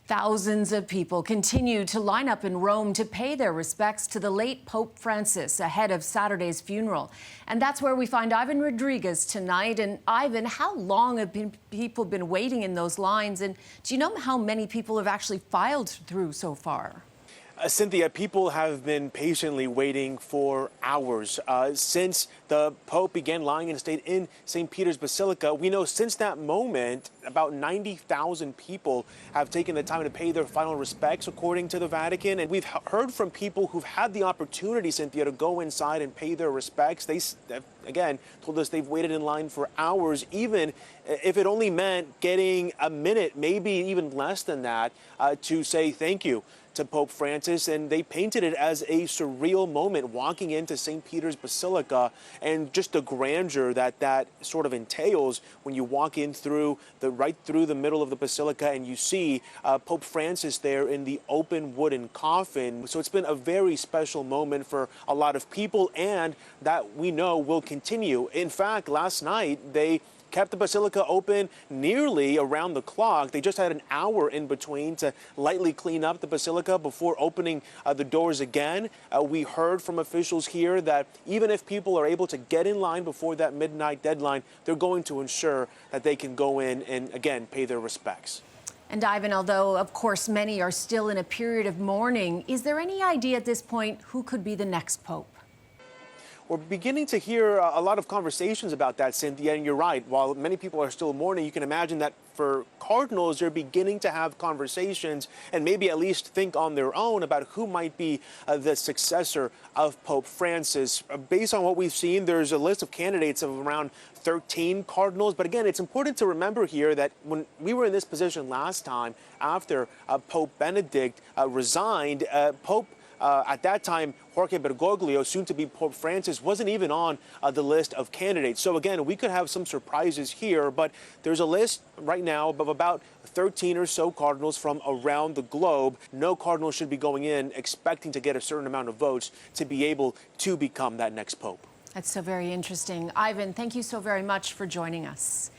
Thousands of people continue to line up in Rome to pay their respects to the late Pope Francis ahead of Saturday's funeral. And that's where we find Ivan Rodriguez tonight. And Ivan, how long have people been waiting in those lines? And do you know how many people have actually filed through so far? Cynthia, people have been patiently waiting for hours since the Pope began lying in state in St. Peter's Basilica. We know since that moment, about 90,000 people have taken the time to pay their final respects, according to the Vatican. And we've heard from people who've had the opportunity, Cynthia, to go inside and pay their respects. They, again, told us they've waited in line for hours, even if it only meant getting a minute, maybe even less than that, to say thank you to Pope Francis. And they painted it as a surreal moment walking into St. Peter's Basilica and just the grandeur that that sort of entails when you walk in right through the middle of the Basilica and you see Pope Francis there in the open wooden coffin. So it's been a very special moment for a lot of people, and that we know will continue. In fact, last night they kept the Basilica open nearly around the clock. They just had an hour in between to lightly clean up the Basilica before opening the doors again. We heard from officials here that even if people are able to get in line before that midnight deadline, they're going to ensure that they can go in and, again, pay their respects. And Ivan, although, of course, many are still in a period of mourning, is there any idea at this point who could be the next pope? We're beginning to hear a lot of conversations about that, Cynthia, and you're right. While many people are still mourning, you can imagine that for cardinals, they're beginning to have conversations and maybe at least think on their own about who might be the successor of Pope Francis. Based on what we've seen, there's a list of candidates of around 13 cardinals. But again, it's important to remember here that when we were in this position last time, after Pope Benedict resigned, at that time, Jorge Bergoglio, soon to be Pope Francis, wasn't even on the list of candidates. So again, we could have some surprises here, but there's a list right now of about 13 or so cardinals from around the globe. No cardinal should be going in expecting to get a certain amount of votes to be able to become that next pope. That's so very interesting. Ivan, thank you so very much for joining us.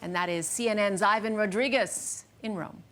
And that is CNN's Ivan Rodriguez in Rome.